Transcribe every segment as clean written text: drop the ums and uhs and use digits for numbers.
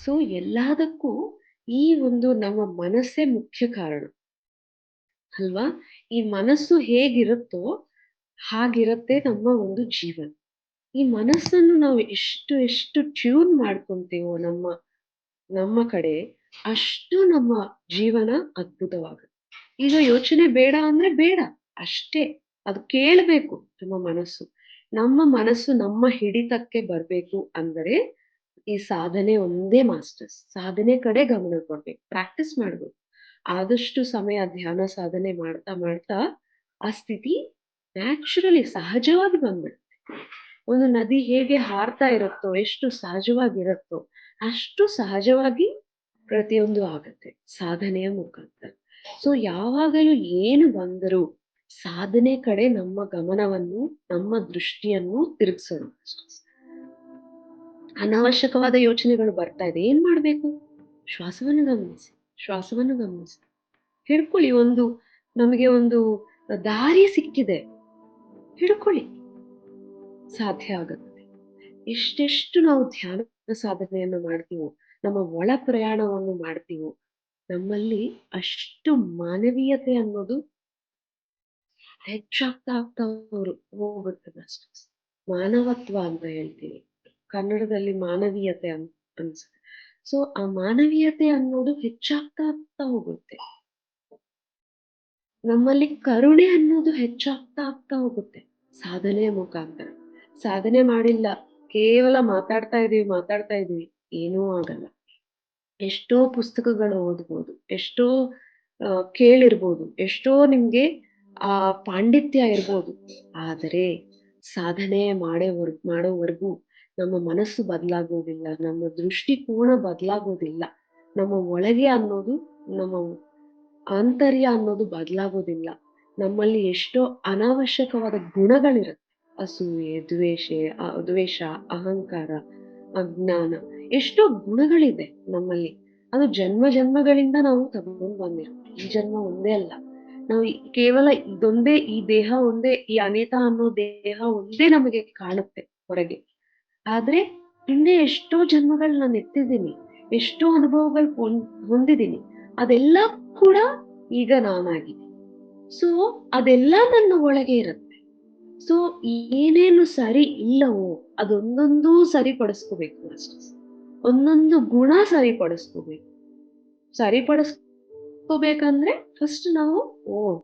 So ಎಲ್ಲದಕ್ಕೂ ಈ ಒಂದು ನಮ್ಮ ಮನಸ್ಸೇ ಮುಖ್ಯ ಕಾರಣ ಅಲ್ವಾ? ಈ ಮನಸ್ಸು ಹೇಗಿರುತ್ತೋ ಹಾಗಿರತ್ತೆ ನಮ್ಮ ಒಂದು ಜೀವನ. ಈ ಮನಸ್ಸನ್ನು ನಾವು ಎಷ್ಟು ಟ್ಯೂನ್ ಮಾಡ್ಕೊಂತೀವೋ ನಮ್ಮ ಕಡೆ, ಅಷ್ಟು ನಮ್ಮ ಜೀವನ ಅದ್ಭುತವಾಗುತ್ತೆ. ಈಗ ಯೋಚನೆ ಬೇಡ ಅಂದ್ರೆ ಬೇಡ, ಅಷ್ಟೇ. ಅದು ಕೇಳ್ಬೇಕು ನಮ್ಮ ಮನಸ್ಸು. ನಮ್ಮ ಮನಸ್ಸು ನಮ್ಮ ಹಿಡಿತಕ್ಕೆ ಬರ್ಬೇಕು ಅಂದರೆ ಈ ಸಾಧನೆ ಒಂದೇ ಮಾಸ್ಟರ್ಸ್. ಸಾಧನೆ ಕಡೆ ಗಮನ ಕೊಡ್ಬೇಕು, ಪ್ರಾಕ್ಟೀಸ್ ಮಾಡ್ಬೇಕು. ಆದಷ್ಟು ಸಮಯ ಧ್ಯಾನ ಸಾಧನೆ ಮಾಡ್ತಾ ಮಾಡ್ತಾ ಆ ಸ್ಥಿತಿ ನ್ಯಾಚುರಲಿ ಸಹಜವಾಗಿ ಬಂದ್ಬಿಡುತ್ತೆ. ಒಂದು ನದಿ ಹೇಗೆ ಹಾರ್ತಾ ಇರುತ್ತೋ, ಎಷ್ಟು ಸಹಜವಾಗಿರುತ್ತೋ ಅಷ್ಟು ಸಹಜವಾಗಿ ಪ್ರತಿಯೊಂದು ಆಗತ್ತೆ ಸಾಧನೆಯ ಮುಖಾಂತರ. ಸೊ ಯಾವಾಗಲೂ ಏನು ಬಂದರೂ ಸಾಧನೆ ಕಡೆ ನಮ್ಮ ಗಮನವನ್ನು, ನಮ್ಮ ದೃಷ್ಟಿಯನ್ನು ತಿರುಗಿಸೋಣ. ಅನಾವಶ್ಯಕವಾದ ಯೋಚನೆಗಳು ಬರ್ತಾ ಇದೆ, ಏನ್ ಮಾಡ್ಬೇಕು? ಶ್ವಾಸವನ್ನು ಗಮನಿಸಿ, ಶ್ವಾಸವನ್ನು ಗಮನಿಸಿ. ಹಿಡ್ಕೊಳ್ಳಿ, ನಮಗೆ ಒಂದು ದಾರಿ ಸಿಕ್ಕಿದೆ, ಹಿಡ್ಕೊಳ್ಳಿ, ಸಾಧ್ಯ ಆಗುತ್ತೆ. ಎಷ್ಟೆಷ್ಟು ನಾವು ಧ್ಯಾನ ಸಾಧನೆಯನ್ನು ಮಾಡ್ತೀವೋ, ನಮ್ಮ ಒಳ ಪ್ರಯಾಣವನ್ನು ಮಾಡ್ತೀವೋ, ನಮ್ಮಲ್ಲಿ ಅಷ್ಟು ಮಾನವೀಯತೆ ಅನ್ನೋದು ಹೆಚ್ಚಾಗ್ತಾ ಹೋಗುತ್ತೆ. ಮಾನವತ್ವ ಅಂತ ಹೇಳ್ತೀವಿ ಕನ್ನಡದಲ್ಲಿ, ಮಾನವೀಯತೆ ಅನ್ಸುತ್ತೆ. ಸೊ ಆ ಮಾನವೀಯತೆ ಅನ್ನೋದು ಹೆಚ್ಚಾಗ್ತಾ ಹೋಗುತ್ತೆ. ನಮ್ಮಲ್ಲಿ ಕರುಣೆ ಅನ್ನೋದು ಹೆಚ್ಚಾಗ್ತಾ ಹೋಗುತ್ತೆ ಸಾಧನೆಯ ಮುಖಾಂತರ. ಸಾಧನೆ ಮಾಡಿಲ್ಲ, ಕೇವಲ ಮಾತಾಡ್ತಾ ಇದೀವಿ, ಏನೂ ಆಗಲ್ಲ. ಎಷ್ಟೋ ಪುಸ್ತಕಗಳು ಓದ್ಬೋದು, ಎಷ್ಟೋ ಕೇಳಿರ್ಬೋದು, ಎಷ್ಟೋ ನಿಮ್ಗೆ ಆ ಪಾಂಡಿತ್ಯ ಇರ್ಬೋದು, ಆದರೆ ಸಾಧನೆ ಮಾಡೋವರೆಗೂ ನಮ್ಮ ಮನಸ್ಸು ಬದಲಾಗೋದಿಲ್ಲ, ನಮ್ಮ ದೃಷ್ಟಿಕೋನ ಬದಲಾಗೋದಿಲ್ಲ, ನಮ್ಮ ಒಳಗೆ ಅನ್ನೋದು, ನಮ್ಮ ಆಂತರ್ಯ ಅನ್ನೋದು ಬದಲಾಗೋದಿಲ್ಲ. ನಮ್ಮಲ್ಲಿ ಎಷ್ಟೋ ಅನಾವಶ್ಯಕವಾದ ಗುಣಗಳಿರುತ್ತೆ. ಅಸೂಯೆ, ದ್ವೇಷ, ಅಹಂಕಾರ, ಅಜ್ಞಾನ, ಎಷ್ಟೋ ಗುಣಗಳಿದೆ ನಮ್ಮಲ್ಲಿ. ಅದು ಜನ್ಮಗಳಿಂದ ನಾವು ತಗೊಂಡು ಬಂದಿರ್ತೀವಿ. ಈ ಜನ್ಮ ಒಂದೇ ಅಲ್ಲ. ನಾವು ಕೇವಲ ಇದೊಂದೇ, ಈ ದೇಹ ಒಂದೇ, ಈ ಅನಿತಾ ಅನ್ನೋ ದೇಹ ಒಂದೇ ನಮಗೆ ಕಾಣುತ್ತೆ ಹೊರಗೆ. ಆದ್ರೆ ಹಿಂದೆ ಎಷ್ಟೋ ಜನ್ಮಗಳು ನಾನು ಎತ್ತಿದ್ದೀನಿ, ಎಷ್ಟೋ ಅನುಭವಗಳು ಹೊಂದಿದ್ದೀನಿ. ಅದೆಲ್ಲ ಕೂಡ ಈಗ ನಾನಾಗಿದ್ದೀನಿ. ಸೊ ಅದೆಲ್ಲ ನನ್ನ ಒಳಗೆ ಇರುತ್ತೆ. ಸೊ ಏನೇನು ಸರಿ ಇಲ್ಲವೋ ಅದೊಂದೊಂದು ಸರಿಪಡಿಸ್ಕೋಬೇಕು ಅಷ್ಟೇ. ಒಂದೊಂದು ಗುಣ ಸರಿಪಡಿಸ್ಕೋಬೇಕಂದ್ರೆ ಫಸ್ಟ್ ನಾವು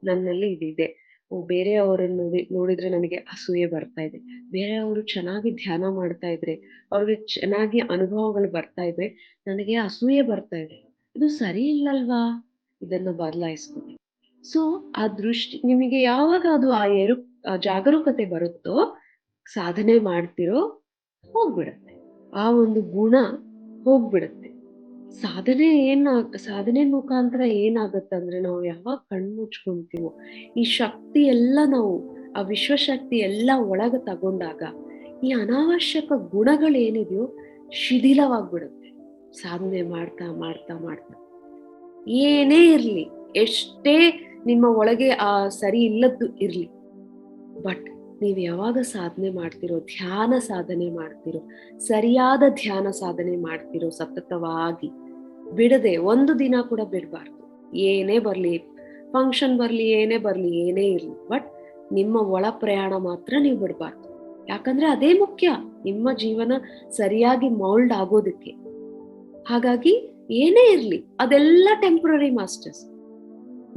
ನನ್ನಲ್ಲಿ ಇದಿದೆ. ಬೇರೆಯವರನ್ನು ನೋಡಿದ್ರೆ ನನಗೆ ಅಸೂಯೆ ಬರ್ತಾ ಇದೆ, ಬೇರೆಯವರು ಚೆನ್ನಾಗಿ ಧ್ಯಾನ ಮಾಡ್ತಾ ಇದ್ರೆ, ಅವ್ರಿಗೆ ಚೆನ್ನಾಗಿ ಅನುಭವಗಳು ಬರ್ತಾ ಇದ್ರೆ ನನಗೆ ಅಸೂಯೆ ಬರ್ತಾ ಇದೆ. ಇದು ಸರಿ ಇಲ್ಲಲ್ವಾ? ಇದನ್ನ ಬದಲಾಯಿಸ್ಕೋಬೇಕು. ಸೊ ಆ ದೃಷ್ಟಿ ನಿಮಗೆ ಯಾವಾಗ ಅದು ಆ ಜಾಗರೂಕತೆ ಬರುತ್ತೋ, ಸಾಧನೆ ಮಾಡ್ತಿರೋ ಹೋಗ್ಬಿಡತ್ತೆ, ಆ ಒಂದು ಗುಣ ಹೋಗ್ಬಿಡತ್ತೆ. ಸಾಧನೆ ಮುಖಾಂತರ ಏನಾಗತ್ತಂದ್ರೆ, ನಾವು ಯಾವಾಗ ಕಣ್ಮುಚ್ಕೊಂತೀವೋ ಈ ಶಕ್ತಿ ಎಲ್ಲ, ನಾವು ಆ ವಿಶ್ವಶಕ್ತಿ ಎಲ್ಲ ಒಳಗ ತಗೊಂಡಾಗ ಈ ಅನಾವಶ್ಯಕ ಗುಣಗಳೇನಿದೆಯೋ ಶಿಥಿಲವಾಗ್ಬಿಡುತ್ತೆ. ಸಾಧನೆ ಮಾಡ್ತಾ ಮಾಡ್ತಾ ಮಾಡ್ತಾ ಏನೇ ಇರ್ಲಿ, ಎಷ್ಟೇ ನಿಮ್ಮ ಒಳಗೆ ಆ ಸರಿ ಇಲ್ಲದ್ದು ಇರ್ಲಿ, ಬಟ್ ನೀವು ಯಾವಾಗ ಸಾಧನೆ ಮಾಡ್ತಿರೋ, ಧ್ಯಾನ ಸಾಧನೆ ಮಾಡ್ತಿರೋ, ಸರಿಯಾದ ಧ್ಯಾನ ಸಾಧನೆ ಮಾಡ್ತಿರೋ, ಸತತವಾಗಿ ಬಿಡದೆ ಒಂದು ದಿನ ಕೂಡ ಬಿಡಬಾರ್ದು. ಏನೇ ಬರ್ಲಿ, ಫಂಕ್ಷನ್ ಬರ್ಲಿ, ಏನೇ ಬರ್ಲಿ, ಏನೇ ಇರ್ಲಿ, ಬಟ್ ನಿಮ್ಮ ಒಳ ಪ್ರಯಾಣ ಮಾತ್ರ ನೀವು ಬಿಡಬಾರ್ದು. ಯಾಕಂದ್ರೆ ಅದೇ ಮುಖ್ಯ ನಿಮ್ಮ ಜೀವನ ಸರಿಯಾಗಿ ಮೌಲ್ಡ್ ಆಗೋದಕ್ಕೆ. ಹಾಗಾಗಿ ಏನೇ ಇರ್ಲಿ ಅದೆಲ್ಲ ಟೆಂಪ್ರರಿ ಮಾಸ್ಟರ್ಸ್.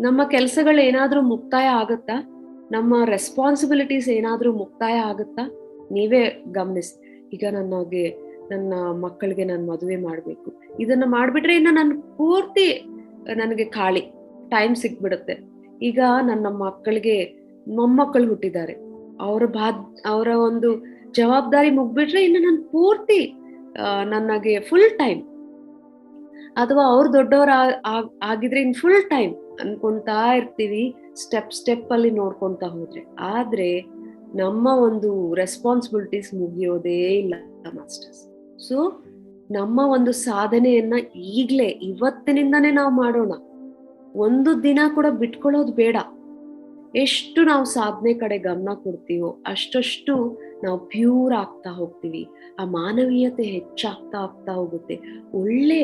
ನಮ್ಮ ಕೆಲಸಗಳು ಏನಾದ್ರೂ ಮುಕ್ತಾಯ ಆಗುತ್ತಾ, ನಮ್ಮ ರೆಸ್ಪಾನ್ಸಿಬಿಲಿಟೀಸ್ ಏನಾದ್ರೂ ಮುಕ್ತಾಯ ಆಗುತ್ತಾ, ನೀವೇ ಗಮನಿಸಿ. ಈಗ ನನ್ನ ಮಕ್ಕಳಿಗೆ ನಾನು ಮದುವೆ ಮಾಡ್ಬೇಕು, ಇದನ್ನ ಮಾಡ್ಬಿಟ್ರೆ ಇನ್ನು ನನ್ ಪೂರ್ತಿ ನನಗೆ ಖಾಲಿ ಟೈಮ್ ಸಿಕ್ಬಿಡುತ್ತೆ. ಈಗ ನನ್ನ ಮಕ್ಕಳಿಗೆ ಮೊಮ್ಮಕ್ಕಳು ಹುಟ್ಟಿದ್ದಾರೆ, ಅವರ ಒಂದು ಜವಾಬ್ದಾರಿ ಮುಗ್ಬಿಟ್ರೆ ಇನ್ನು ನನ್ ಪೂರ್ತಿ ನನಗೆ ಫುಲ್ ಟೈಮ್. ಅಥವಾ ಅವ್ರು ದೊಡ್ಡವರ ಆಗಿದ್ರೆ ಇನ್ ಫುಲ್ ಟೈಮ್ ಅನ್ಕೊಂತಾ ಇರ್ತೀವಿ, ಸ್ಟೆಪ್ ಅಲ್ಲಿ ನೋಡ್ಕೊಂತ ಹೋದ್ರೆ. ಆದ್ರೆ ನಮ್ಮ ಒಂದು ರೆಸ್ಪಾನ್ಸಿಬಿಲಿಟೀಸ್ ಮುಗಿಯೋದೇ ಇಲ್ಲ ಮಾಸ್ಟರ್ಸ್. ಸೊ ನಮ್ಮ ಒಂದು ಸಾಧನೆಯನ್ನ ಈಗ್ಲೇ ಇವತ್ತಿನಿಂದಾನೇ ನಾವು ಮಾಡೋಣ. ಒಂದು ದಿನ ಕೂಡ ಬಿಟ್ಕೊಳ್ಳೋದು ಬೇಡ. ಎಷ್ಟು ನಾವು ಸಾಧನೆ ಕಡೆ ಗಮನ ಕೊಡ್ತೀವೋ ಅಷ್ಟಷ್ಟು ನಾವು ಪ್ಯೂರ್ ಆಗ್ತಾ ಹೋಗ್ತೀವಿ. ಆ ಮಾನವೀಯತೆ ಹೆಚ್ಚಾಗ್ತಾ ಹೋಗುತ್ತೆ. ಒಳ್ಳೆ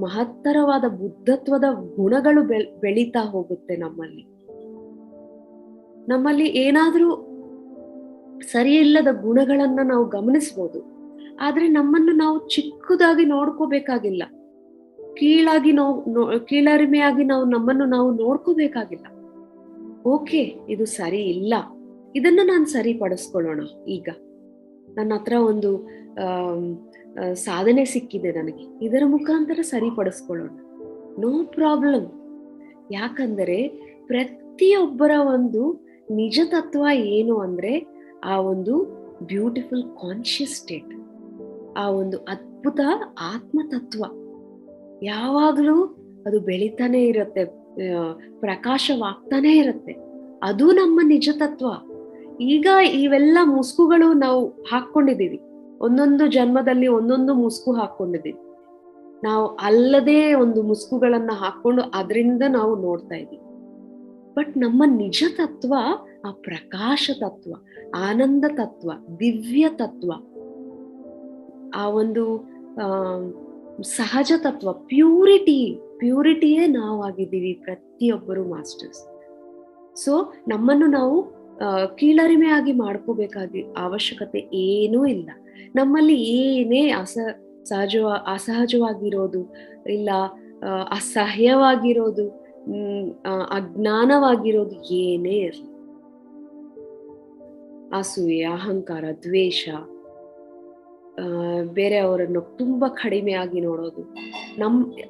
ಮಹತ್ತರವಾದ ಬುದ್ಧತ್ವದ ಗುಣಗಳು ಬೆಳೀತಾ ಹೋಗುತ್ತೆ ನಮ್ಮಲ್ಲಿ ಏನಾದ್ರೂ ಸರಿಯಿಲ್ಲದ ಗುಣಗಳನ್ನ ನಾವು ಗಮನಿಸ್ಬೋದು. ಆದ್ರೆ ನಮ್ಮನ್ನು ನಾವು ಚಿಕ್ಕದಾಗಿ ನೋಡ್ಕೋಬೇಕಾಗಿಲ್ಲ. ಕೀಳರಿಮೆಯಾಗಿ ನಮ್ಮನ್ನು ನಾವು ನೋಡ್ಕೋಬೇಕಾಗಿಲ್ಲ. ಓಕೆ, ಇದು ಸರಿ ಇಲ್ಲ, ಇದನ್ನ ನಾನು ಸರಿಪಡಿಸ್ಕೊಳ್ಳೋಣ. ಈಗ ನನ್ನ ಹತ್ರ ಒಂದು ಸಾಧನೆ ಸಿಕ್ಕಿದೆ ನನಗೆ, ಇದರ ಮುಖಾಂತರ ಸರಿಪಡಿಸ್ಕೊಳ್ಳೋಣ, ನೋ ಪ್ರಾಬ್ಲಮ್. ಯಾಕಂದರೆ ಪ್ರತಿಯೊಬ್ಬರ ಒಂದು ನಿಜ ತತ್ವ ಏನು ಅಂದ್ರೆ ಆ ಒಂದು ಬ್ಯೂಟಿಫುಲ್ ಕಾನ್ಶಿಯಸ್ ಸ್ಟೇಟ್, ಆ ಒಂದು ಅದ್ಭುತ ಆತ್ಮತತ್ವ ಯಾವಾಗಲೂ ಅದು ಬೆಳಿತಾನೆ ಇರುತ್ತೆ, ಪ್ರಕಾಶವಾಗ್ತಾನೆ ಇರುತ್ತೆ. ಅದು ನಮ್ಮ ನಿಜ ತತ್ವ. ಈಗ ಇವೆಲ್ಲ ಮುಸುಕುಗಳು ನಾವು ಹಾಕೊಂಡಿದ್ದೀವಿ, ಒಂದೊಂದು ಜನ್ಮದಲ್ಲಿ ಒಂದೊಂದು ಮುಸುಕು ಹಾಕೊಂಡಿದ್ದೀವಿ. ನಾವು ಅಲ್ಲದೆ ಒಂದು ಮುಸುಕುಗಳನ್ನ ಹಾಕೊಂಡು ಅದರಿಂದ ನಾವು ನೋಡ್ತಾ ಇದ್ದೀವಿ. ಬಟ್ ನಮ್ಮ ನಿಜ ತತ್ವ ಆ ಪ್ರಕಾಶ ತತ್ವ, ಆನಂದ ತತ್ವ, ದಿವ್ಯ ತತ್ವ, ಆ ಒಂದು ಸಹಜ ತತ್ವ, ಪ್ಯೂರಿಟಿಯೇ ನಾವಾಗಿದ್ದೀವಿ ಪ್ರತಿಯೊಬ್ಬರು ಮಾಸ್ಟರ್ಸ್. ಸೊ ನಮ್ಮನ್ನು ನಾವು ಕೀಳರಿಮೆಯಾಗಿ ಮಾಡ್ಕೋಬೇಕಾಗಿ ಅವಶ್ಯಕತೆ ಏನೂ ಇಲ್ಲ. ನಮ್ಮಲ್ಲಿ ಏನೇ ಅಸಹಜವಾಗಿರೋದು ಇಲ್ಲ, ಅಸಹ್ಯವಾಗಿರೋದು, ಅಜ್ಞಾನವಾಗಿರೋದು ಏನೇ ಇರಲಿ, ಅಸೂಯೆ, ಅಹಂಕಾರ, ದ್ವೇಷ, ಬೇರೆಯವರನ್ನು ತುಂಬಾ ಕಡಿಮೆಯಾಗಿ ನೋಡೋದು,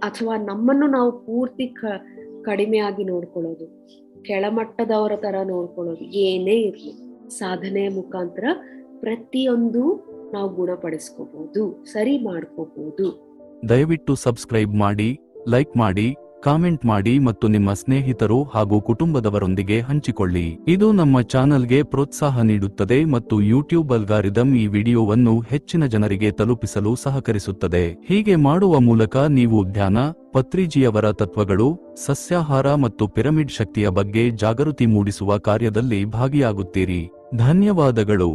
ಅಥವಾ ನಮ್ಮನ್ನು ನಾವು ಪೂರ್ತಿ ಕಡಿಮೆಯಾಗಿ ನೋಡ್ಕೊಳ್ಳೋದು, ಕೆಳಮಟ್ಟದವರ ತರ ನೋಡ್ಕೊಳ್ಳೋದು ಏನೇ ಇರ್ಲಿ, ಸಾಧನೆಯ ಮುಖಾಂತರ ಪ್ರತಿಯೊಂದು ನಾವು ಗುಣಪಡಿಸ್ಕೋಬಹುದು, ಸರಿ ಮಾಡ್ಕೋಬಹುದು. ದಯವಿಟ್ಟು ಸಬ್ಸ್ಕ್ರೈಬ್ ಮಾಡಿ, ಲೈಕ್ ಮಾಡಿ, ಕಾಮೆಂಟ್ ಮಾಡಿ ಮತ್ತು ನಿಮ್ಮ ಸ್ನೇಹಿತರು ಹಾಗೂ ಕುಟುಂಬದವರೊಂದಿಗೆ ಹಂಚಿಕೊಳ್ಳಿ. ಇದು ನಮ್ಮ ಚಾನಲ್ಗೆ ಪ್ರೋತ್ಸಾಹ ನೀಡುತ್ತದೆ ಮತ್ತು ಯೂಟ್ಯೂಬ್ ಅಲ್ಗಾರಿದಮ್ ಈ ವಿಡಿಯೋವನ್ನು ಹೆಚ್ಚಿನ ಜನರಿಗೆ ತಲುಪಿಸಲು ಸಹಕರಿಸುತ್ತದೆ. ಹೀಗೆ ಮಾಡುವ ಮೂಲಕ ನೀವು ಧ್ಯಾನ, ಪತ್ರಿಜಿಯವರ ತತ್ವಗಳು, ಸಸ್ಯಾಹಾರ ಮತ್ತು ಪಿರಮಿಡ್ ಶಕ್ತಿಯ ಬಗ್ಗೆ ಜಾಗೃತಿ ಮೂಡಿಸುವ ಕಾರ್ಯದಲ್ಲಿ ಭಾಗಿಯಾಗುತ್ತೀರಿ. ಧನ್ಯವಾದಗಳು.